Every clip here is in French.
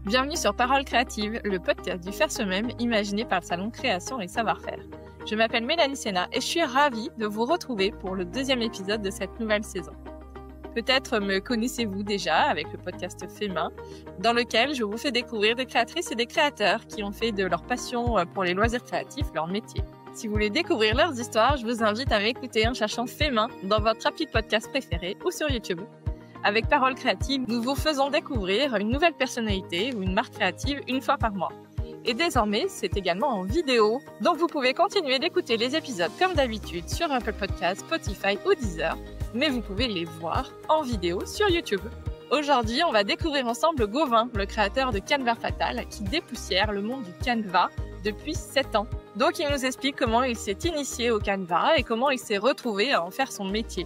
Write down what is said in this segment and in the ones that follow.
Bienvenue sur Parole Créative, le podcast du Faire Soi-même imaginé par le Salon Création et Savoir-Faire. Je m'appelle Mélanie Sénat et je suis ravie de vous retrouver pour le deuxième épisode de cette nouvelle saison. Peut-être me connaissez-vous déjà avec le podcast Fait Main, dans lequel je vous fais découvrir des créatrices et des créateurs qui ont fait de leur passion pour les loisirs créatifs leur métier. Si vous voulez découvrir leurs histoires, je vous invite à m'écouter en cherchant Fait Main dans votre appli de podcast préféré ou sur YouTube. Avec Parole Créative, nous vous faisons découvrir une nouvelle personnalité ou une marque créative une fois par mois. Et désormais, c'est également en vidéo, donc vous pouvez continuer d'écouter les épisodes comme d'habitude sur Apple Podcasts, Spotify ou Deezer, mais vous pouvez les voir en vidéo sur YouTube. Aujourd'hui, on va découvrir ensemble Gauvin, le créateur de Canva Fatal, qui dépoussière le monde du Canva depuis 7 ans. Donc il nous explique comment il s'est initié au Canva et comment il s'est retrouvé à en faire son métier.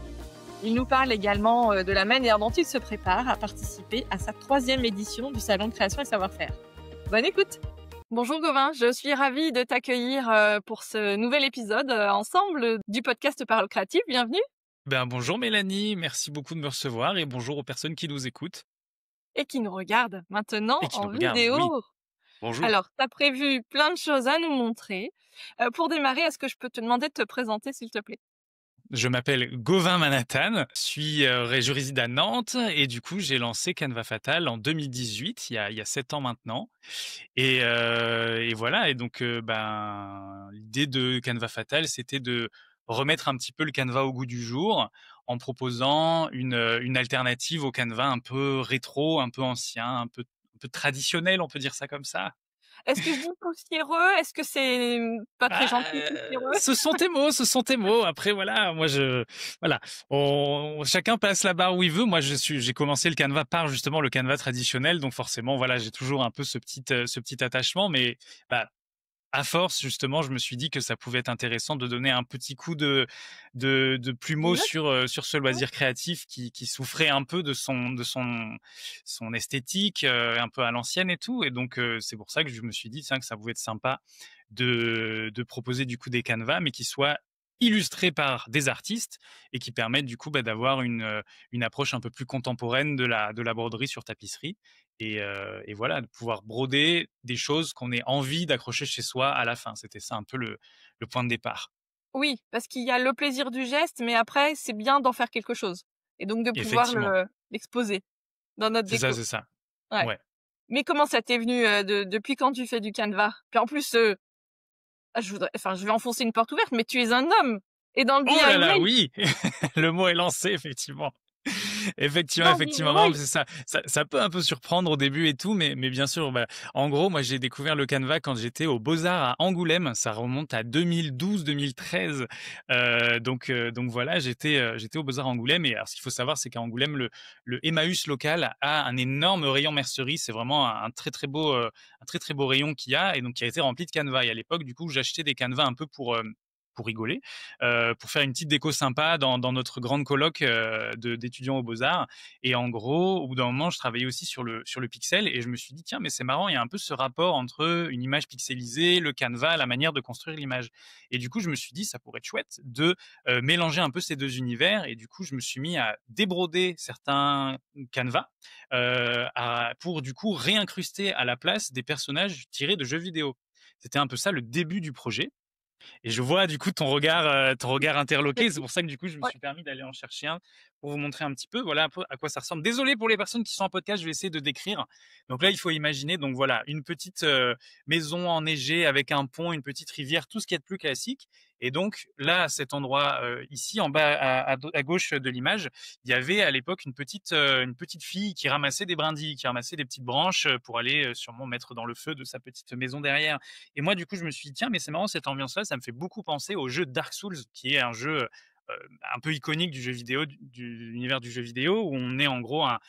Il nous parle également de la manière dont il se prépare à participer à sa 3e édition du Salon de Création et Savoir-Faire. Bonne écoute! Bonjour Gauvin, je suis ravie de t'accueillir pour ce nouvel épisode ensemble du podcast Parole Créative. Bienvenue! Bonjour Mélanie, merci beaucoup de me recevoir et bonjour aux personnes qui nous écoutent. Et qui nous regardent maintenant Et qui en nous regardent, vidéo. oui. Bonjour. Alors, tu as prévu plein de choses à nous montrer. Pour démarrer, est-ce que je peux te demander de te présenter s'il te plaît? Je m'appelle Gauvin Manhattan, je réside à Nantes et du coup j'ai lancé Canva Fatal en 2018, il y a 7 ans maintenant. Et voilà, et donc l'idée de Canva Fatal, c'était de remettre un petit peu le Canva au goût du jour en proposant une alternative au Canva un peu rétro, un peu ancien, un peu traditionnel, on peut dire ça comme ça. Est-ce que je dis poussiéreux? Est-ce que c'est pas très gentil, poussiéreux? Ce sont tes mots, ce sont tes mots. Après, voilà, voilà, chacun passe la barre où il veut. Moi, j'ai commencé le Canva par justement le Canva traditionnel, donc forcément, voilà, j'ai toujours un peu ce petit attachement, mais à force, justement, je me suis dit que ça pouvait être intéressant de donner un petit coup de plumeau sur ce loisir créatif qui souffrait un peu de son esthétique, un peu à l'ancienne et tout. Et donc, c'est pour ça que je me suis dit, tiens, que ça pouvait être sympa de proposer du coup des canevas, mais qui soient illustrés par des artistes et qui permettent du coup d'avoir une approche un peu plus contemporaine de la broderie sur tapisserie. Et voilà, de pouvoir broder des choses qu'on ait envie d'accrocher chez soi à la fin. C'était ça un peu le point de départ. Oui, parce qu'il y a le plaisir du geste, mais après, c'est bien d'en faire quelque chose. Et donc de pouvoir Effectivement, l'exposer dans notre c'est ça, déco. c'est ça. Ouais. Ouais. Mais comment ça t'est venu depuis quand tu fais du Canva? Puis en plus, je vais enfoncer une porte ouverte, mais tu es un homme. Et dans le Oh là là, DIY, oui! Le mot est lancé, effectivement. dans le Effectivement, non, DIY, c'est ça. Ça peut un peu surprendre au début et tout, mais bien sûr, en gros, moi, j'ai découvert le Canva quand j'étais aux Beaux-Arts à Angoulême. Ça remonte à 2012-2013. Donc voilà, j'étais aux Beaux-Arts à Angoulême. Et alors, ce qu'il faut savoir, c'est qu'à Angoulême, le Emmaüs local a un énorme rayon mercerie. C'est vraiment un très très beau rayon qu'il y a et donc qui a été rempli de Canva. Et à l'époque, du coup, j'achetais des Canvas un peu pour rigoler, pour faire une petite déco sympa dans notre grande coloc d'étudiants aux Beaux-Arts. Et en gros, au bout d'un moment, je travaillais aussi sur le pixel et je me suis dit, tiens, mais c'est marrant, il y a un peu ce rapport entre une image pixelisée, le Canva, la manière de construire l'image. Et du coup, je me suis dit, ça pourrait être chouette de mélanger un peu ces deux univers. Et du coup, je me suis mis à débroder certains Canva pour du coup réincruster à la place des personnages tirés de jeux vidéo. C'était un peu ça le début du projet. Et je vois du coup ton regard interloqué. C'est pour ça que du coup, je me ouais. suis permis d'aller en chercher un pour vous montrer un petit peu, voilà, un peu à quoi ça ressemble. Désolé pour les personnes qui sont en podcast, je vais essayer de décrire. Donc là, il faut imaginer, donc voilà, une petite maison enneigée avec un pont, une petite rivière, tout ce qui est de plus classique. Et donc là, à cet endroit ici, en bas à gauche de l'image, il y avait à l'époque une petite fille qui ramassait des brindilles, qui ramassait des petites branches pour aller sûrement mettre dans le feu de sa petite maison derrière. Et moi, du coup, je me suis dit, tiens, mais c'est marrant, cette ambiance-là, ça me fait beaucoup penser au jeu Dark Souls, qui est un jeu un peu iconique du jeu vidéo, de l'univers du jeu vidéo, où on est en gros un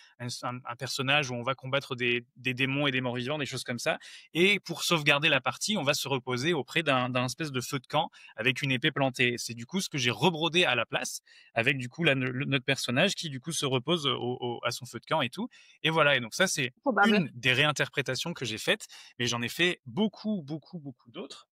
personnage où on va combattre des démons et des morts vivants, des choses comme ça. Et pour sauvegarder la partie, on va se reposer auprès d'un espèce de feu de camp avec une épée plantée. C'est du coup ce que j'ai rebrodé à la place, avec du coup notre personnage qui du coup se repose à son feu de camp et tout. Et voilà, et donc ça, c'est Probable. une des réinterprétations que j'ai faites, mais j'en ai fait beaucoup, beaucoup, beaucoup d'autres.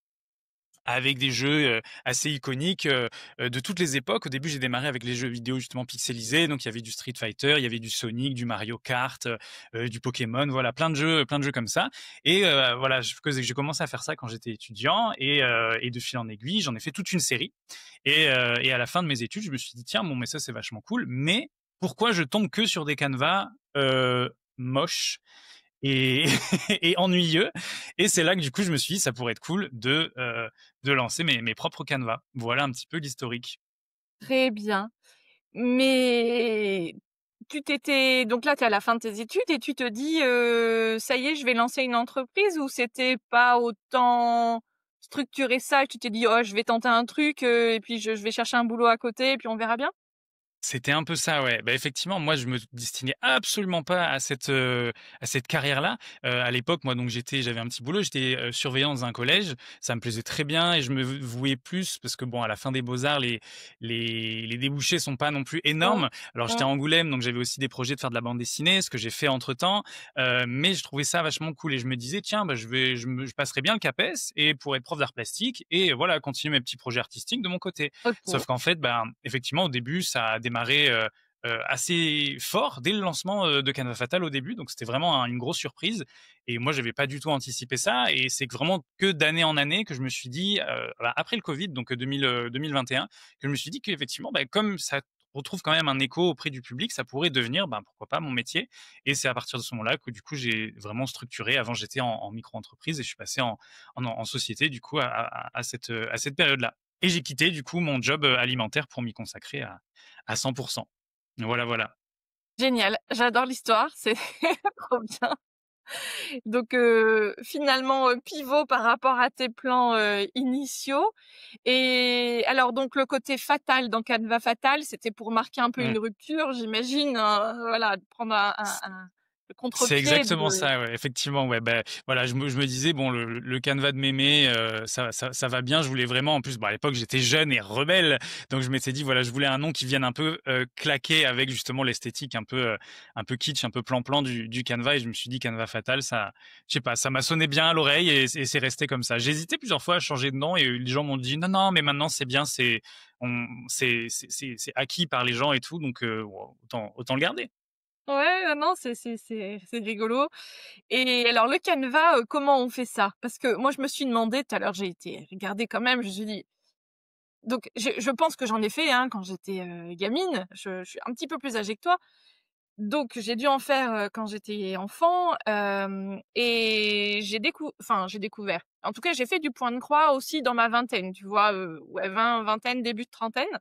avec des jeux, assez iconiques, de toutes les époques. Au début, j'ai démarré avec les jeux vidéo justement pixelisés, donc il y avait du Street Fighter, il y avait du Sonic, du Mario Kart, du Pokémon, voilà, plein de jeux comme ça et voilà, j'ai commencé à faire ça quand j'étais étudiant et de fil en aiguille, j'en ai fait toute une série et à la fin de mes études, je me suis dit: «Tiens, bon, mais ça, c'est vachement cool, mais pourquoi je tombe que sur des canevas, moches et et ennuyeux?» Et c'est là que du coup, je me suis dit: «Ça pourrait être cool de lancer mes propres canevas». Voilà un petit peu l'historique. Très bien. Mais tu t'étais donc là, tu es à la fin de tes études et tu te dis, «Ça y est, je vais lancer une entreprise» ou c'était pas autant structuré ça et tu t'es dit: «Oh, je vais tenter un truc, et puis je vais chercher un boulot à côté et puis on verra bien»? C'était un peu ça, ouais. Bah, effectivement, moi, je me destinais absolument pas à cette carrière-là. À l'époque, moi, donc j'avais un petit boulot, j'étais, surveillant dans un collège. Ça me plaisait très bien et je me vouais plus parce que bon, à la fin des beaux-arts, les débouchés sont pas non plus Mmh. énormes. Alors j'étais Mmh. à Angoulême, donc j'avais aussi des projets de faire de la bande dessinée, ce que j'ai fait entre-temps, mais je trouvais ça vachement cool et je me disais: «Tiens, bah, je passerai bien le CAPES et pour être prof d'art plastique et voilà, continuer mes petits projets artistiques de mon côté». OK. Sauf qu'en fait, ben, effectivement, au début, ça a démarré, assez fort dès le lancement, de Canva Fatal au début, donc c'était vraiment une grosse surprise et moi, j'avais pas du tout anticipé ça et c'est que vraiment que d'année en année que je me suis dit, bah, après le covid, donc 2021, que je me suis dit qu'effectivement, bah, comme ça retrouve quand même un écho auprès du public, ça pourrait devenir, ben, pourquoi pas mon métier et c'est à partir de ce moment-là que du coup, j'ai vraiment structuré. Avant, j'étais en micro-entreprise et je suis passé en société du coup à cette période-là. Et j'ai quitté du coup mon job, alimentaire pour m'y consacrer à 100. Voilà, voilà. Génial, j'adore l'histoire, c'est trop bien. Donc finalement, pivot par rapport à tes plans, initiaux et alors donc le côté fatal dans Canva Fatal, c'était pour marquer un peu Mmh. une rupture, j'imagine, voilà, de prendre le C'est contre-pied exactement de ça, ouais, effectivement, ouais, bah, voilà, je me disais: «Bon, le canevas de mémé, ça va bien». Je voulais vraiment en plus, bah, à l'époque, j'étais jeune et rebelle, donc je m'étais dit, voilà, je voulais un nom qui vienne un peu, claquer avec justement l'esthétique un peu kitsch, un peu plan-plan du canevas et je me suis dit: «Canevas Fatal», ça je sais pas, ça m'a sonné bien à l'oreille et c'est resté comme ça. J'ai hésité plusieurs fois à changer de nom et les gens m'ont dit: «Non, non, mais maintenant c'est bien, c'est acquis par les gens et tout, donc autant le garder». ouais, non, non, c'est rigolo et alors le Canva, comment on fait ça? Parce que moi je me suis demandé tout à l'heure, j'ai été regarder quand même, je me suis dit donc je pense que j'en ai fait, hein, quand j'étais, gamine, je suis un petit peu plus âgée que toi. Donc j'ai dû en faire, quand j'étais enfant, et j'ai découvert. En tout cas, j'ai fait du point de croix aussi dans ma vingtaine, tu vois? Ouais, vingtaine, début de trentaine.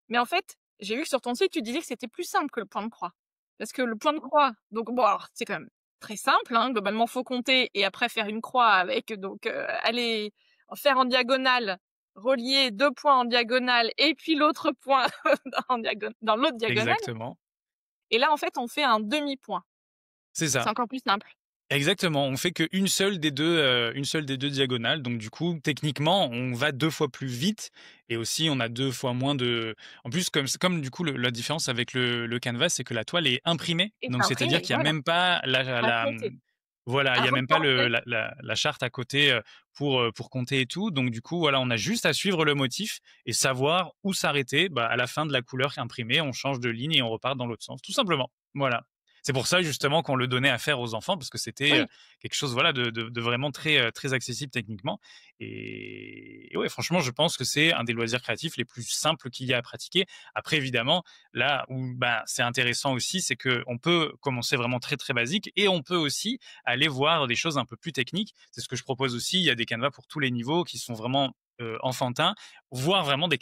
Mais en fait, j'ai vu que sur ton site, tu disais que c'était plus simple que le point de croix. Parce que le point de croix, donc bon, alors c'est quand même très simple, hein, globalement, faut compter et après faire une croix avec donc, aller en faire en diagonale, relier 2 points en diagonale et puis l'autre point dans l'autre diagonale Exactement, et là, en fait, on fait un demi-point. c'est C'est ça. encore plus simple. Exactement, on fait une seule des 2 diagonales, donc du coup, techniquement, on va 2 fois plus vite et aussi on a 2 fois moins de en plus, comme du coup la différence avec le canvas, c'est que la toile est imprimée, Et c'est donc c'est-à-dire imprimé, qu'il y a voilà, même pas à côté, voilà, il à y a même pas reporter. la charte à côté, pour compter et tout, donc du coup, voilà, on a juste à suivre le motif et savoir où s'arrêter. Bah, à la fin de la couleur imprimée, on change de ligne et on repart dans l'autre sens, tout simplement. Voilà. C'est pour ça justement qu'on le donnait à faire aux enfants parce que c'était, Oui, quelque chose voilà de vraiment très, très accessible techniquement et ouais franchement je pense que c'est un des loisirs créatifs les plus simples qu'il y a à pratiquer. Après évidemment, là où, bah, c'est intéressant aussi, c'est qu'on peut commencer vraiment très, très basique et on peut aussi aller voir des choses un peu plus techniques. C'est ce que je propose aussi, il y a des canevas pour tous les niveaux qui sont vraiment, enfantins, voire vraiment des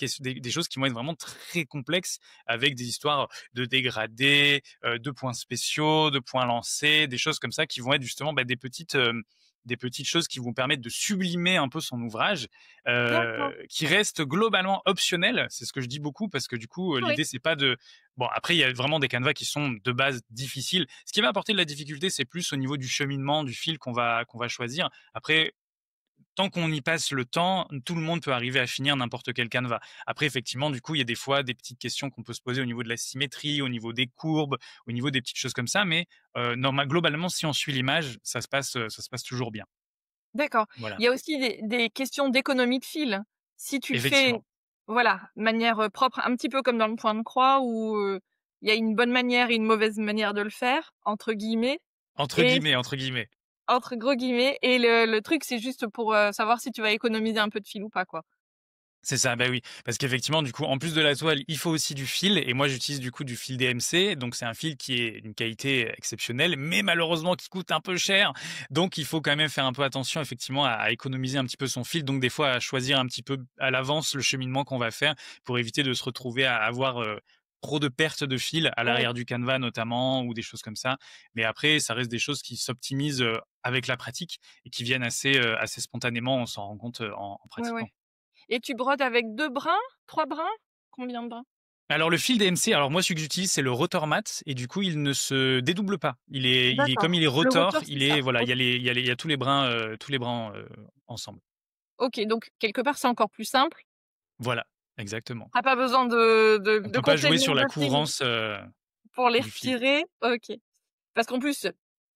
choses qui vont être vraiment très complexes avec des histoires de dégradés, de points spéciaux, de points lancés, des choses comme ça qui vont être justement, bah, des petites choses qui vont permettre de sublimer un peu son ouvrage, d'accord, qui reste globalement optionnel. C'est ce que je dis beaucoup parce que du coup, oui. l'idée c'est pas de bon après il y a vraiment des canevas qui sont de base difficiles. Ce qui va apporter de la difficulté, c'est plus au niveau du cheminement, du fil qu'on va choisir. Après tant qu'on y passe le temps, tout le monde peut arriver à finir n'importe quel canevas. Après, effectivement, du coup, il y a des fois des petites questions qu'on peut se poser au niveau de la symétrie, au niveau des courbes, au niveau des petites choses comme ça, mais globalement, si on suit l'image, ça se passe toujours bien. D'accord. Voilà, Il y a aussi des questions d'économie de fil. Si tu le fais, effectivement. voilà, de manière, propre, un petit peu comme dans le point de croix où, il y a une bonne manière et une mauvaise manière de le faire, entre guillemets Entre et guillemets, entre guillemets. entre gros guillemets et le truc, c'est juste pour, savoir si tu vas économiser un peu de fil ou pas, quoi. C'est ça, bah oui, parce qu'effectivement, du coup, en plus de la toile, il faut aussi du fil et moi, j'utilise du coup du fil DMC, donc c'est un fil qui est d'une qualité exceptionnelle, mais malheureusement qui coûte un peu cher. Donc il faut quand même faire un peu attention effectivement à économiser un petit peu son fil, donc des fois à choisir un petit peu à l'avance le cheminement qu'on va faire pour éviter de se retrouver à avoir, trop de pertes de fil à Ouais, l'arrière du canevas notamment ou des choses comme ça. Mais après, ça reste des choses qui s'optimisent, avec la pratique et qui viennent assez spontanément, on s'en rend compte, en ouais, ouais pratiquant. et tu brodes avec 2 brins? 3 brins? Combien de brins? Alors le fil DMC, alors moi celui que j'utilise c'est le rotor mat et du coup il ne se dédouble pas. Il est comme D'accord. il est Le rotor, rotor, c'est il ça? est voilà, OK. il y a tous les brins, ensemble. OK, donc quelque part, c'est encore plus simple. Voilà, exactement. Tu as pas besoin de On peut pas jouer contenir sur la de fil couvrance, pour les du fil. retirer. OK. Parce qu'en plus,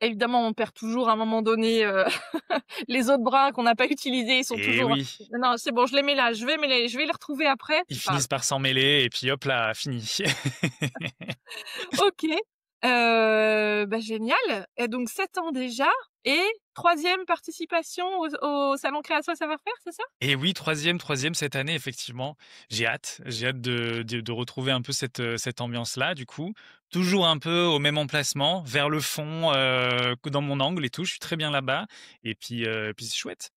évidemment, on perd toujours à un moment donné, les autres bras qu'on n'a pas utilisés, ils sont Et toujours: oui, «Non, c'est bon, je les mets là, je vais les retrouver après». ils Enfin, finissent par s'en mêler et puis hop là, fini. OK, bah, génial et donc 7 ans déjà et troisième participation au salon création et savoir-faire, c'est ça? Et oui, troisième cette année effectivement. J'ai hâte de retrouver un peu cette ambiance-là du coup. Toujours un peu au même emplacement, vers le fond, que dans mon angle et tout, je suis très bien là-bas et puis c'est chouette.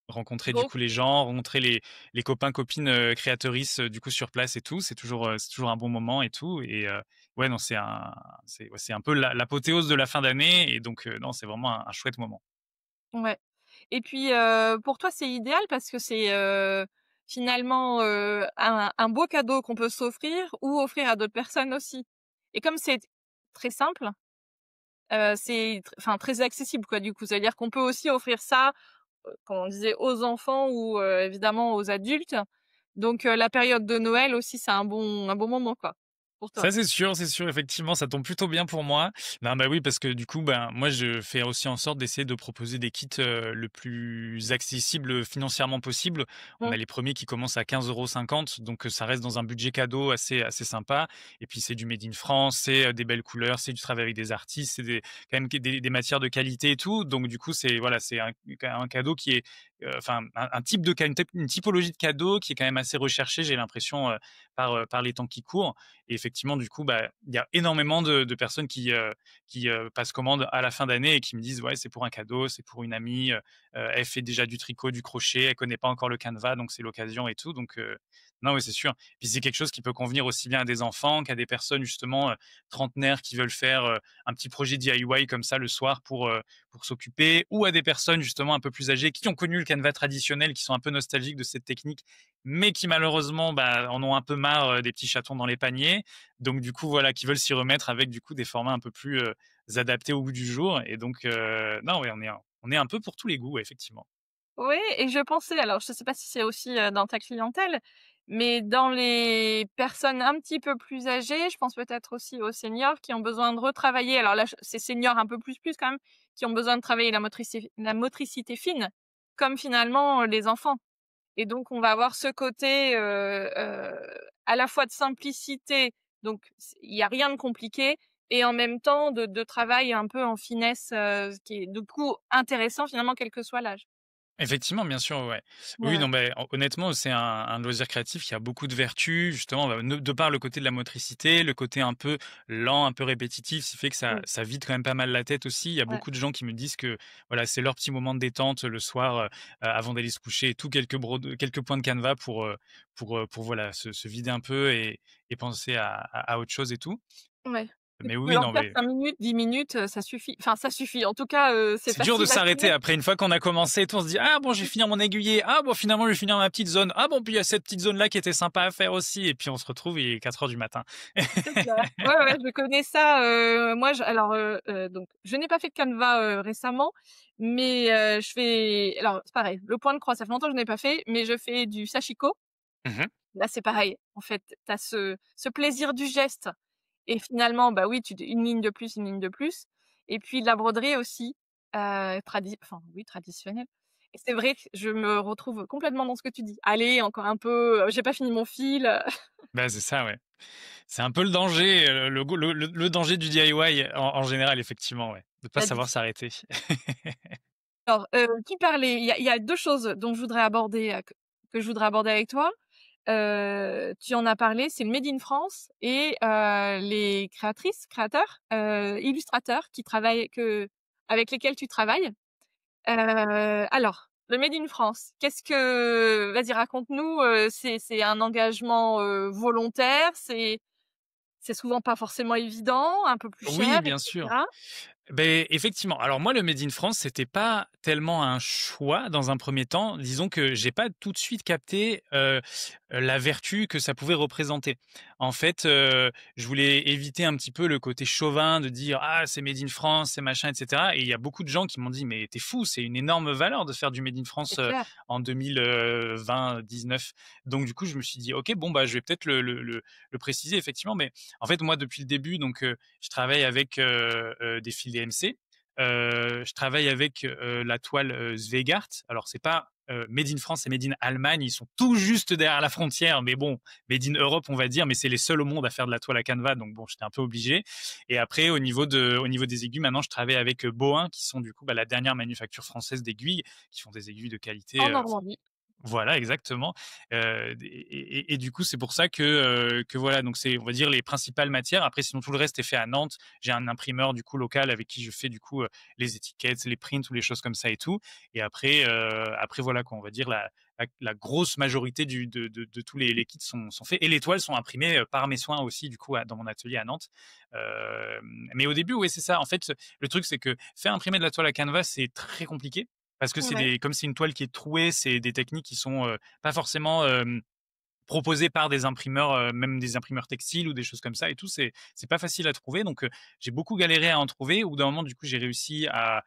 Rencontrer du Donc coup les gens, rencontrer les copains, copines, créatrices, du coup sur place et tout, c'est toujours un bon moment et tout ouais non, c'est un peu l'apothéose de la fin d'année et donc non, c'est vraiment un chouette moment. ouais et puis, pour toi, c'est idéal parce que c'est, finalement, un beau cadeau qu'on peut s'offrir ou offrir à d'autres personnes aussi et comme c'est très simple, c'est enfin très accessible quoi du coup. Ça veut dire qu'on peut aussi offrir ça, comme on disait aux enfants ou, évidemment aux adultes. Donc, la période de Noël aussi, c'est un bon moment quoi, pour toi? Ça, c'est sûr, effectivement, ça tombe plutôt bien pour moi. Ben, bah, oui, parce que du coup, ben, moi, je fais aussi en sorte d'essayer de proposer des kits, le plus accessible financièrement possible. On Mmh. a les premiers qui commencent à 15,50 €, donc ça reste dans un budget cadeau assez sympa et puis c'est du made in France, c'est, des belles couleurs, c'est du travail avec des artistes, c'est quand même des matières de qualité et tout, donc du coup, c'est voilà, c'est un cadeau qui est, enfin, un type de ca une typologie de cadeau qui est quand même assez recherché, j'ai l'impression, par les temps qui courent et effectivement, du coup, bah, il y a énormément de personnes qui passent commande à la fin d'année et qui me disent: «Ouais, c'est pour un cadeau, c'est pour une amie, elle fait déjà du tricot, du crochet, elle connaît pas encore le Canva, donc c'est l'occasion et tout», donc non, oui, c'est sûr. Puis c'est quelque chose qui peut convenir aussi bien à des enfants qu'à des personnes justement, trentenaires qui veulent faire, un petit projet DIY comme ça le soir pour s'occuper ou à des personnes justement un peu plus âgées qui ont connu le Canva traditionnel, qui sont un peu nostalgiques de cette technique, mais qui malheureusement, bah, en ont un peu marre, des petits chatons dans les paniers. Donc du coup, voilà, qui veulent s'y remettre avec du coup des formats un peu plus, adaptés au goût du jour et donc non, ouais, on est un peu pour tous les goûts, ouais, effectivement. Oui et je pensais alors je sais pas si c'est aussi, dans ta clientèle, mais dans les personnes un petit peu plus âgées, je pense peut-être aussi aux seniors qui ont besoin de retravailler alors là, c'est seniors un peu plus quand même, qui ont besoin de travailler la motricité fine, comme finalement, les enfants et donc on va avoir ce côté, à la fois de simplicité, donc il y a rien de compliqué et en même temps de travail un peu en finesse, ce qui est du coup intéressant finalement quel que soit l'âge. Effectivement, bien sûr, ouais. Ouais, Oui, ouais. non, mais honnêtement, c'est un loisir créatif qui a beaucoup de vertus, justement, bah, de par le côté de la motricité, le côté un peu lent, un peu répétitif, ce qui fait que Mmh. ça vide quand même pas mal la tête aussi. Il y a Ouais, beaucoup de gens qui me disent que voilà, c'est leur petit moment de détente le soir avant d'aller se coucher, et tout quelques points de canevas pour voilà se vider un peu et penser à autre chose et tout. ouais. Et Mais tu peux oui, leur non, faire mais 5 minutes, 10 minutes, ça suffit. Enfin ça suffit. En tout cas, c'est c'est dur de facile à s'arrêter tenir. après une fois qu'on a commencé et tout, on se dit: «Ah bon, je vais finir mon aiguillé. Ah bon, finalement, je vais finir ma petite zone. Ah bon, puis il y a cette petite zone-là qui était sympa à faire aussi» et puis on se retrouve, il est 4 heures du matin. C'est clair. Ouais, ouais, je connais ça, moi je alors, donc je n'ai pas fait de Canva, récemment, mais, je fais alors c'est pareil, le point de croix, ça fait longtemps que je n'ai pas fait, mais je fais du sashiko. Mmh. Là, c'est pareil. En fait, tu as ce plaisir du geste et finalement, bah, oui, tu une ligne de plus, une ligne de plus et puis de la broderie aussi, enfin oui, traditionnelle Et c'est vrai que je me retrouve complètement dans ce que tu dis. «Allez, encore un peu, j'ai pas fini mon fil», Bah, c'est ça, ouais. C'est un peu le danger, le danger du DIY en général, effectivement, ouais, de pas savoir l'addiction. s'arrêter. Alors, tu parlais il y a 2 choses dont je voudrais aborder, que je voudrais aborder avec toi. Tu en as parlé, c'est le Made in France et les créatrices, créateurs, illustrateurs qui travaillent avec lesquels tu travailles. Alors, le Made in France, qu'est-ce que vas-y raconte-nous, c'est un engagement, volontaire? C'est souvent pas forcément évident, un peu plus Oui, cher et bien sûr. cetera? Beh, effectivement. Alors moi, le Made in France, c'était pas tellement un choix dans un premier temps. Disons que j'ai pas tout de suite capté, la vertu que ça pouvait représenter. En fait, je voulais éviter un petit peu le côté chauvin de dire: «Ah, c'est Made in France, c'est machin et cetera», et il y a beaucoup de gens qui m'ont dit: «Mais tu es fou, c'est une énorme valeur de faire du Made in C'est France, clair. en 2020-19». Donc du coup, je me suis dit: «OK, bon, bah, je vais peut-être le préciser effectivement». Mais en fait, moi, depuis le début, donc je travaille avec, des fils DMC. Je travaille avec, la toile, Zweigart. Alors c'est pas, made in France, c'est made in Allemagne. Ils sont tout juste derrière la frontière, mais bon, made in Europe, on va dire, mais c'est les seuls au monde à faire de la toile à canevas, donc bon, j'étais un peu obligé. Et après, au niveau des aiguilles, maintenant, je travaille avec, Bohin, qui sont du coup, bah, la dernière manufacture française d'aiguilles, qui font des aiguilles de qualité, En Normandie. voilà, exactement. Et du coup, c'est pour ça que voilà, donc c'est, on va dire, les principales matières. Après, sinon, tout le reste est fait à Nantes. J'ai un imprimeur, du coup, local avec qui je fais, du coup, les étiquettes, les prints ou les choses comme ça et tout. Et après, après voilà, quoi, on va dire, la grosse majorité de tous les kits sont faits. Et les toiles sont imprimées par mes soins aussi, du coup, dans mon atelier à Nantes. Euh, mais au début, oui, c'est ça. En fait, le truc, c'est que faire imprimer de la toile à canvas, c'est très compliqué. Parce que Ouais. comme c'est une toile qui est trouée, c'est des techniques qui sont pas forcément proposées par des imprimeurs, même des imprimeurs textiles ou des choses comme ça et tout. C'est pas facile à trouver. Donc j'ai beaucoup galéré à en trouver. Au bout d'un moment, du coup, j'ai réussi à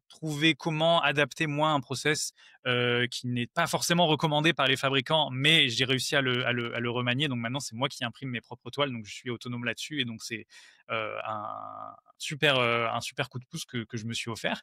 trouver comment adapter moi un process qui n'est pas forcément recommandé par les fabricants, mais j'ai réussi à le remanier. Donc maintenant, c'est moi qui imprime mes propres toiles. Donc je suis autonome là-dessus et donc c'est un super coup de pouce que je me suis offert.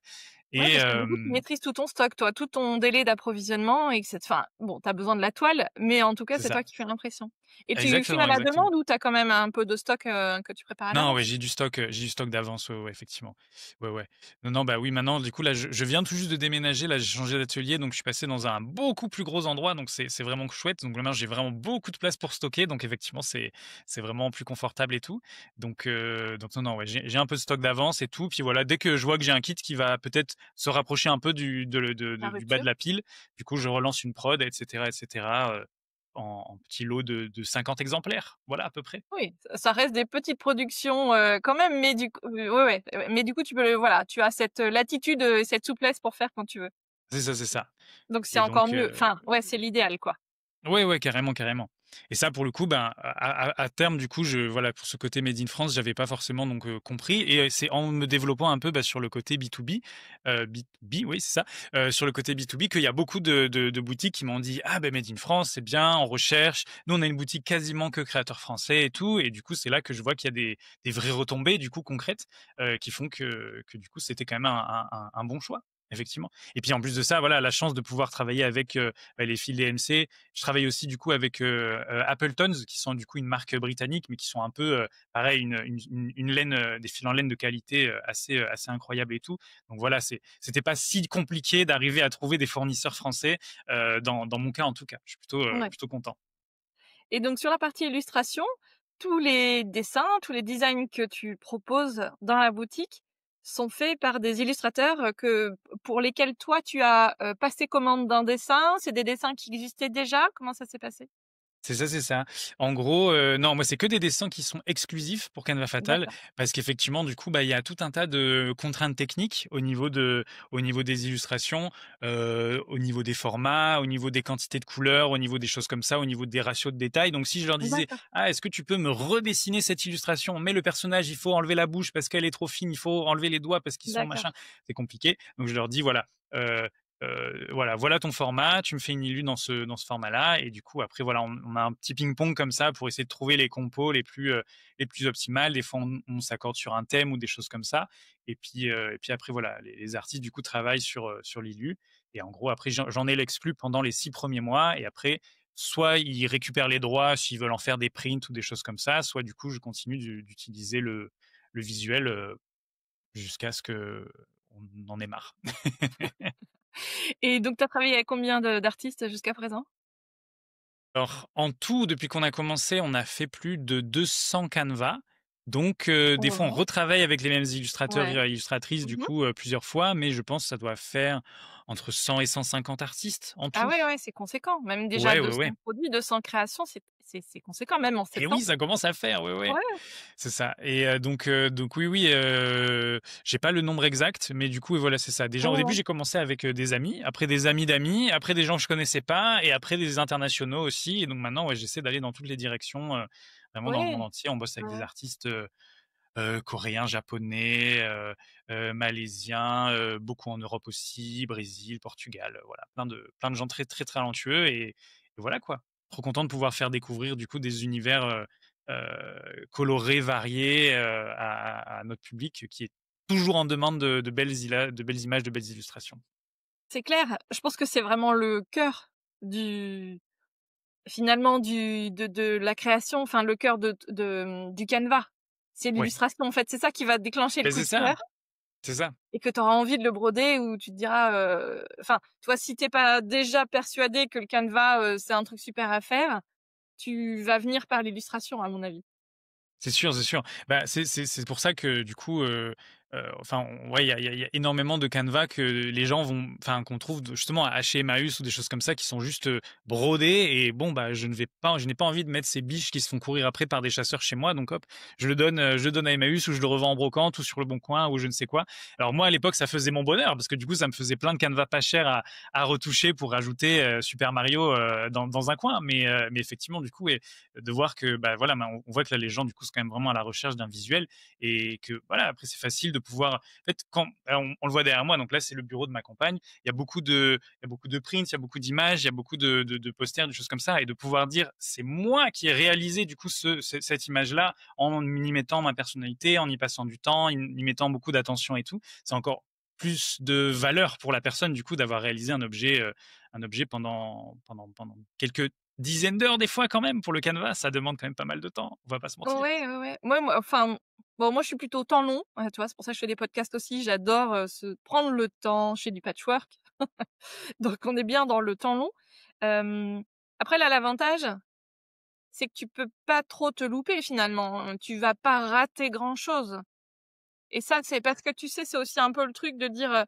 Ouais, Et parce que du coup, tu maîtrises tout ton stock, toi, tout ton délai d'approvisionnement et que c'est enfin, bon, tu as besoin de la toile, mais en tout cas, c'est c'est ça. toi qui fais l'impression. Et tu files à Exactement, la exactement. demande ou tu as quand même un peu de stock, que tu prépares à Non, ouais, l'avance? j'ai du stock d'avance, ouais, ouais, effectivement. Ouais, ouais. Non, non, bah oui, maintenant, du coup, là, je viens tout juste de déménager. Là, j'ai changé d'atelier, donc je suis passé dans un beaucoup plus gros endroit, donc c'est vraiment chouette. Donc maintenant, j'ai vraiment beaucoup de place pour stocker, donc effectivement, c'est vraiment plus confortable et tout. Donc non, non, ouais, j'ai un peu de stock d'avance et tout. Puis voilà, dès que je vois que j'ai un kit qui va peut-être se rapprocher un peu La du bas de rupture? la pile, du coup, je relance une prod, et cetera, en petits lots de 50 exemplaires. Voilà, à peu près. Oui, ça reste des petites productions, quand même, mais du coup ouais, ouais, mais du coup, tu peux voilà, tu as cette, latitude, cette souplesse pour faire quand tu veux. C'est ça, c'est ça. Donc c'est Et encore donc, mieux. Enfin, ouais, c'est l'idéal, quoi. ouais, ouais, carrément, carrément. Et ça, pour le coup, ben, à terme, du coup, voilà, pour ce côté made in France, j'avais pas forcément donc compris. Et c'est en me développant un peu bah, sur le côté B2B, B2B, oui, c'est ça, sur le côté B2B, qu'il y a beaucoup de boutiques qui m'ont dit, ah ben made in France, c'est bien, on recherche. Nous, on a une boutique quasiment que créateurs français et tout. Et du coup, c'est là que je vois qu'il y a des vraies retombées, du coup, concrètes, qui font que du coup, c'était quand même un bon choix. Effectivement. Et puis en plus de ça, voilà, la chance de pouvoir travailler avec bah, les fils DMC. Je travaille aussi du coup avec Appletons, qui sont du coup une marque britannique, mais qui sont un peu pareil, une laine, des fils en laine de qualité assez incroyable et tout. Donc voilà, c'était pas si compliqué d'arriver à trouver des fournisseurs français dans mon cas en tout cas. Je suis Ouais. plutôt content. Et donc sur la partie illustration, tous les dessins, tous les designs que tu proposes dans la boutique sont faits par des illustrateurs, pour lesquels toi tu as, passé commande d'un dessin? C'est des dessins qui existaient déjà? Comment ça s'est passé? C'est ça, c'est ça. En gros, non, moi, c'est que des dessins qui sont exclusifs pour Canva Fatal, D'accord, parce qu'effectivement, du coup, bah, il y a tout un tas de contraintes techniques au niveau des illustrations, au niveau des formats, au niveau des quantités de couleurs, au niveau des choses comme ça, au niveau des ratios de détails. Donc, si je leur disais: d'accord, «Ah, est-ce que tu peux me redessiner cette illustration? Mais le personnage, il faut enlever la bouche parce qu'elle est trop fine, il faut enlever les doigts parce qu'ils sont machin», d'accord. c'est compliqué. Donc je leur dis: «Voilà, voilà ton format, tu me fais une illu dans ce format-là et du coup après voilà, on a un petit ping-pong comme ça pour essayer de trouver les compos les plus optimales. Des fois on s'accorde sur un thème ou des choses comme ça et puis après voilà, les artistes du coup travaillent sur l'illu et en gros après j'en ai l'exclu pendant les 6 premiers mois et après soit ils récupèrent les droits s'ils veulent en faire des prints ou des choses comme ça, soit du coup je continue d'utiliser le visuel, jusqu'à ce qu'on en ait marre. Et donc tu as travaillé avec combien de d'artistes jusqu'à présent? Alors, en tout, depuis qu'on a commencé, on a fait plus de 200 canevas. Donc, des fois, on Ouais, retravaille avec les mêmes illustrateurs ouais. et illustratrices, du Mmh. coup, plusieurs fois, mais je pense que ça doit faire entre 100 et 150 artistes en Ah tout. ouais, ouais, c'est conséquent. Même déjà Ouais, ouais, 200 ouais. produits, 200 créations, c'est conséquent, même en Et 7 oui, ans. ça commence à faire, ouais, ouais. Ouais, C'est ça et donc oui, oui, j'ai pas le nombre exact, mais du coup, voilà, c'est ça. Déjà, au début, ouais, j'ai commencé avec, des amis, après des amis d'amis, après des gens que je connaissais pas et après des internationaux aussi et donc maintenant, ouais, j'essaie d'aller dans toutes les directions, vraiment dans le monde ouais, entier. On bosse avec des ouais. artistes, coréens, japonais, malaisiens, beaucoup en Europe aussi, Brésil, Portugal, voilà, plein de gens très, très talentueux et voilà quoi. Trop content de pouvoir faire découvrir du coup des univers, colorés, variés, à notre public qui est toujours en demande de belles images, de belles illustrations. C'est clair. Je pense que c'est vraiment le cœur du finalement de la création, enfin le cœur du canevas. C'est Ouais, l'illustration, en fait. C'est ça qui va déclencher le beh, coup de cœur c'est ça. et que tu auras envie de le broder ou tu te diras, enfin, tu vois, si tu es pas déjà persuadé que le canevas, c'est un truc super à faire, tu vas venir par l'illustration, à mon avis. C'est sûr, c'est sûr. Bah, c'est pour ça que du coup, enfin, ouais, il y a énormément de canevas que les gens vont enfin, qu'on trouve justement chez Emmaüs ou des choses comme ça qui sont juste, brodés et bon, bah, je n'ai pas envie de mettre ces biches qui se font courir après par des chasseurs chez moi donc hop, je le donne à Emmaüs ou je le revends en brocante ou sur le bon coin ou je ne sais quoi. Alors moi, à l'époque, ça faisait mon bonheur parce que du coup, ça me faisait plein de canevas pas chers à retoucher pour rajouter, Super Mario, dans un coin mais effectivement, du coup, de voir que bah voilà, on voit que là les gens du coup sont quand même vraiment à la recherche d'un visuel et que voilà après c'est facile de pouvoir en fait quand on le voit derrière moi donc là c'est le bureau de ma compagne il y a beaucoup de prints il y a beaucoup d'images il y a beaucoup de posters des choses comme ça et de pouvoir dire c'est moi qui ai réalisé du coup cette image là en y mettant ma personnalité en y passant du temps en y mettant beaucoup d'attention et tout c'est encore plus de valeur pour la personne du coup d'avoir réalisé un objet pendant quelques dizaines d'heures des fois quand même pour le canevas, ça demande quand même pas mal de temps, on va pas se mentir. Ouais, ouais, ouais. Moi enfin, bon, moi, je suis plutôt temps long, tu vois? C'est pour ça que je fais des podcasts aussi. J'adore, se prendre le temps. Je fais du patchwork, donc on est bien dans le temps long. Hem, Après là, l'avantage, c'est que tu peux pas trop te louper finalement, hein. Tu vas pas rater grand chose et ça, c'est parce que tu sais, c'est aussi un peu le truc de dire,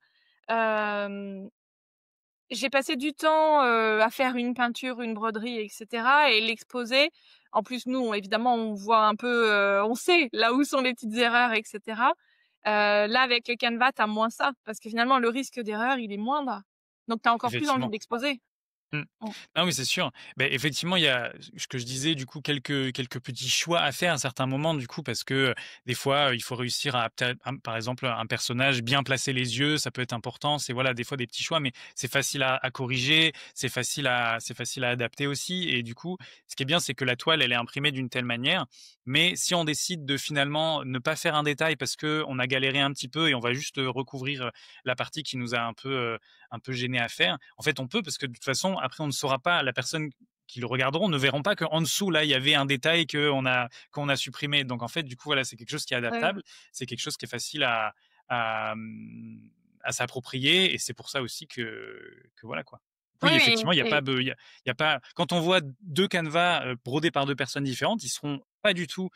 hem j'ai passé du temps, à faire une peinture, une broderie et cetera et l'exposer. En plus, nous, évidemment, on voit un peu, on sait là où sont les petites erreurs et cetera. Là, avec le Canva, tu as moins ça parce que finalement, le risque d'erreur, il est moindre. Donc tu as encore plus envie Effectivement. d'exposer. Mmh. Mmh. Non, mais c'est sûr. Beh, effectivement, il y a ce que je disais, du coup, quelques petits choix à faire à certains moments, du coup, parce que, des fois, il faut réussir à peut-être par exemple, un personnage, bien placer les yeux, ça peut être important. C'est voilà, des fois des petits choix, mais c'est facile à corriger, c'est facile à adapter aussi et du coup, ce qui est bien, c'est que la toile, elle est imprimée d'une telle manière, mais si on décide de finalement ne pas faire un détail parce que on a galéré un petit peu et on va juste, recouvrir, la partie qui nous a un peu gêné à faire. En fait, on peut parce que de toute façon, après, on ne saura pas, la personne qui le regarderont ne verront pas qu'en dessous, là, il y avait un détail qu'on a supprimé. Donc, en fait, du coup, voilà, c'est quelque chose qui est Ouais. adaptable. C'est quelque chose qui est facile à, à s'approprier. Et c'est pour ça aussi que voilà, quoi. Oui, Oui, oui effectivement, et il y a pas, quand on voit deux canevas brodés par deux personnes différentes, ils seront pas du tout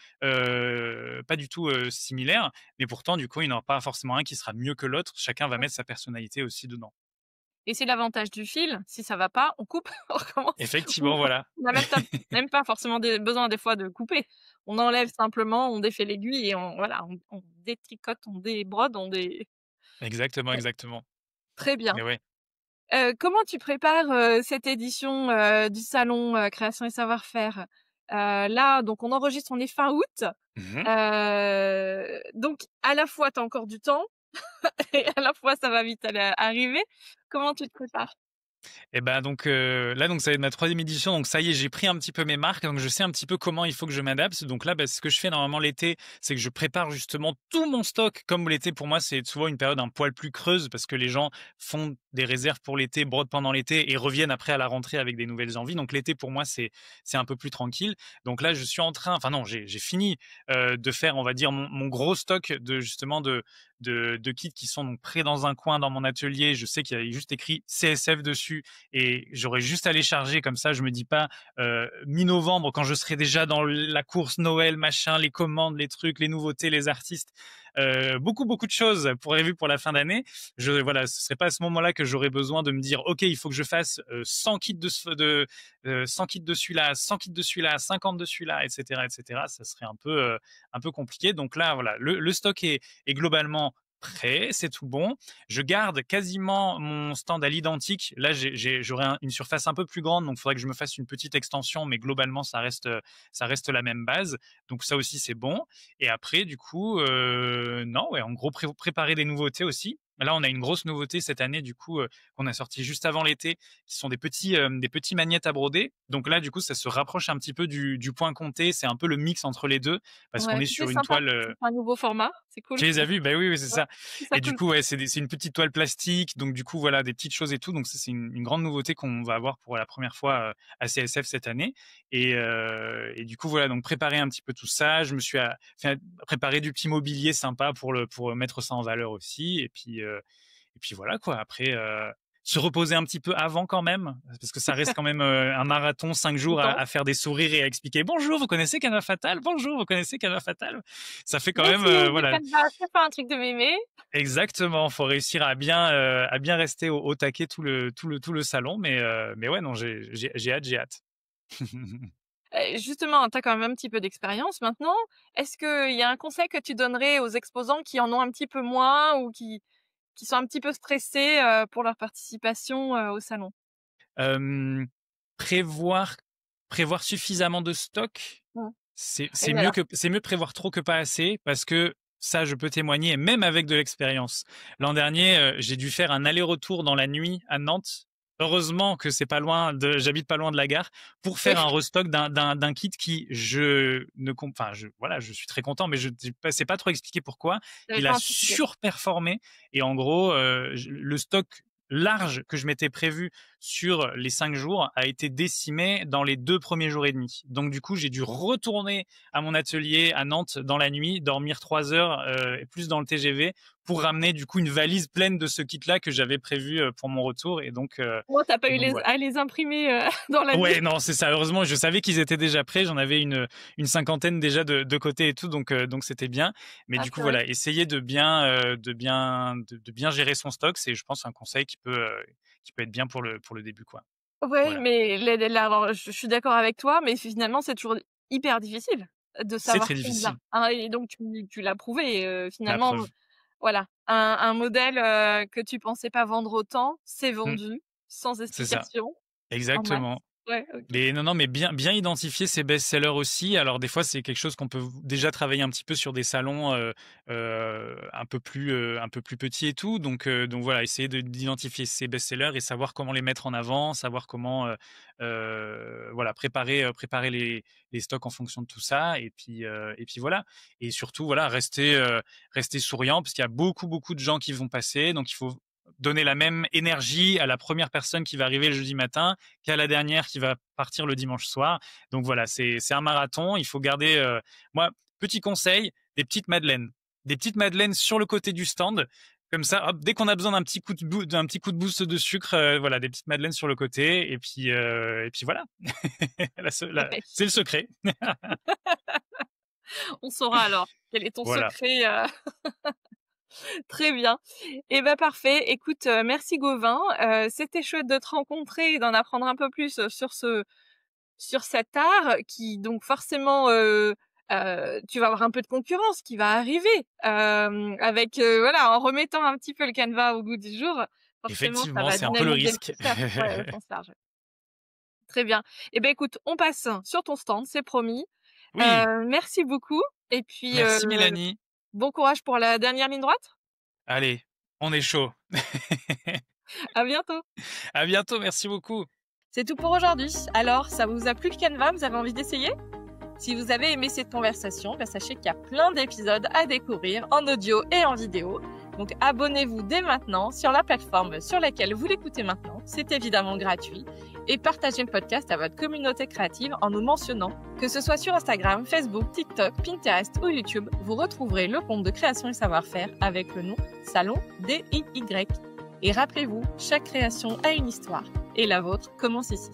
similaires, mais pourtant, du coup, il n'y en aura pas forcément un qui sera mieux que l'autre. Chacun va mettre sa personnalité aussi dedans. c'est l'avantage du fil. Si ça va pas, on coupe, on recommence. Effectivement, voilà. On a même pas forcément besoin des fois de couper. On enlève simplement, on défait l'aiguille et on voilà, on détricote, on débrode, on dé Exactement, ouais, exactement. très bien. Mais ouais. Comment tu prépares, cette édition, du salon, création et savoir-faire? Là, donc on enregistre, on est fin août, Mmh. donc à la fois tu as encore du temps, et à la fois ça va vite arriver. Comment tu te prépares? Et ben donc là donc ça va être ma troisième édition, donc ça y est, j'ai pris un petit peu mes marques, donc je sais un petit peu comment il faut que je m'adapte. Donc là, bah, ce que je fais normalement l'été, c'est que je prépare justement tout mon stock. Comme l'été pour moi, c'est souvent une période un poil plus creuse parce que les gens font des réserves pour l'été, brodent pendant l'été et reviennent après à la rentrée avec des nouvelles envies. Donc l'été pour moi, c'est un peu plus tranquille. Donc là, je suis en train enfin non, j'ai fini, de faire, on va dire, mon gros stock de justement de kits qui sont donc prêts dans un coin dans mon atelier. Je sais qu'il y a juste écrit CSF dessus et j'aurais juste à les charger comme ça. Je me dis pas mi-novembre quand je serai déjà dans la course Noël, machin, les commandes, les trucs, les nouveautés, les artistes, beaucoup de choses prévues pour la fin d'année. Voilà, ce serait pas à ce moment-là que j'aurais besoin de me dire ok, il faut que je fasse 100 kits de 100 kits de celui-là, 100 kits de celui-là, 50 de celui-là, etc., etc. Ça serait un peu compliqué. Donc là, voilà, le stock est globalement prêt, c'est tout bon. Je garde quasiment mon stand à l'identique. Là, j'aurai une surface un peu plus grande, donc il faudrait que je me fasse une petite extension, mais globalement, ça reste la même base. Donc ça aussi, c'est bon. Et après, du coup, non, ouais, en gros, préparer des nouveautés aussi. Là, on a une grosse nouveauté cette année, du coup, qu'on a sorti juste avant l'été, qui sont des petits magnettes à broder. Donc là, du coup, ça se rapproche un petit peu du point comté. C'est un peu le mix entre les deux, parce qu'on Ouais, est c'est sur une sympa, toile. c'est un nouveau format, c'est cool. Tu les as vus? Bah oui, oui, c'est Ouais, ça. je trouve ça Et du cool. coup, ouais, c'est une petite toile plastique, donc du coup, voilà, des petites choses et tout. Donc ça, c'est une grande nouveauté qu'on va avoir pour la première fois à CSF cette année. Et du coup, voilà, donc préparer un petit peu tout ça. Je me suis préparé du petit mobilier sympa pour mettre ça en valeur aussi. Et puis voilà quoi. Après, se reposer un petit peu avant quand même, parce que ça reste quand même un marathon, 5 jours Intense. à faire des sourires et à expliquer bonjour, vous connaissez Canva Fatal? Bonjour, vous connaissez Canva Fatal? Ça fait quand même, Merci de voilà, Canva, c'est pas un truc de mémé. exactement. Faut réussir à bien rester au taquet tout le salon, mais ouais, non, j'ai hâte, j'ai hâte. Justement, tu as quand même un petit peu d'expérience maintenant. Est-ce qu'il y a un conseil que tu donnerais aux exposants qui en ont un petit peu moins ou qui sont un petit peu stressés, pour leur participation, au salon? Hem, prévoir prévoir suffisamment de stock, Mmh. c'est Et mieux alors? que c'est mieux de prévoir trop que pas assez parce que ça, je peux témoigner, même avec de l'expérience. L'an dernier, j'ai dû faire un aller-retour dans la nuit à Nantes. Heureusement que c'est pas loin de j'habite pas loin de la gare pour Oui, faire un restock d'un kit qui je ne com enfin je voilà, je suis très content, mais je sais pas trop expliquer pourquoi. j'avais Il pas a anticipé. surperformé et en gros, le stock large que je m'étais prévu sur les 5 jours a été décimé dans les 2 premiers jours et demi. Donc du coup, j'ai dû retourner à mon atelier à Nantes dans la nuit, dormir 3 heures et plus dans le TGV pour ramener du coup une valise pleine de ce kit-là que j'avais prévu pour mon retour. Moi, tu as pas eu Voilà. à les imprimer, dans la nuit? Ouais, non, c'est ça. Heureusement, je savais qu'ils étaient déjà prêts. J'en avais une cinquantaine déjà de côté et tout, donc c'était bien. Mais Ah du coup, purée. voilà, essayer de bien gérer son stock, c'est, je pense, un conseil qui peut être bien pour le début, quoi. Ouais, Voilà. mais les alors je suis d'accord avec toi, mais finalement, c'est toujours hyper difficile de C'est savoir très combien, difficile. hein, et donc tu l'as prouvé, La finalement, preuve. voilà, un modèle, que tu pensais pas vendre autant, c'est Mmh, vendu sans c'est ça. explication, en Exactement. masse. Ouais, OK. Mais non, non, mais bien identifier ses best-sellers aussi. Alors des fois, c'est quelque chose qu'on peut déjà travailler un petit peu sur des salons, un peu plus petits et tout. Donc voilà, essayer d'identifier ses best-sellers et savoir comment les mettre en avant, savoir comment, voilà, préparer les stocks en fonction de tout ça et puis voilà. Et surtout, voilà, rester souriant parce qu'il y a beaucoup de gens qui vont passer, donc il faut donner la même énergie à la première personne qui va arriver le jeudi matin qu'à la dernière qui va partir le dimanche soir. Donc voilà, c'est un marathon. Il faut garder, moi, petit conseil, des petites madeleines sur le côté du stand. Comme ça, hop, dès qu'on a besoin d'un petit coup de boost de sucre, voilà, des petites madeleines sur le côté. Et puis voilà. C'est le secret. On saura alors quel est ton Voilà. secret, très bien. Et ben parfait. Écoute, merci Gauvin, c'était chouette de te rencontrer et d'en apprendre un peu plus, sur cet art qui donc forcément, tu vas avoir un peu de concurrence qui va arriver, avec, voilà, en remettant un petit peu le canevas au goût du jour, forcément ça Effectivement, va c'est un peu le dynamiser le risque. concert. Ouais, au sens large. Très bien. Et ben écoute, on passe sur ton stand, c'est promis. Oui, Merci beaucoup et puis, merci Mélanie. bon courage pour la dernière ligne droite. Allez, on est chaud. À bientôt. À bientôt, merci beaucoup. C'est tout pour aujourd'hui. Alors, ça vous a plu le Canva? Vous avez envie d'essayer? Si vous avez aimé cette conversation, sachez qu'il y a plein d'épisodes à découvrir en audio et en vidéo. Donc abonnez-vous dès maintenant sur la plateforme sur laquelle vous l'écoutez maintenant. C'est évidemment gratuit. Et partagez le podcast à votre communauté créative en nous mentionnant. Que ce soit sur Instagram, Facebook, TikTok, Pinterest ou YouTube, vous retrouverez le compte de création et savoir-faire avec le nom Salon DIY. Et rappelez-vous, chaque création a une histoire. Et la vôtre commence ici.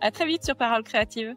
À très vite sur Parole Créative.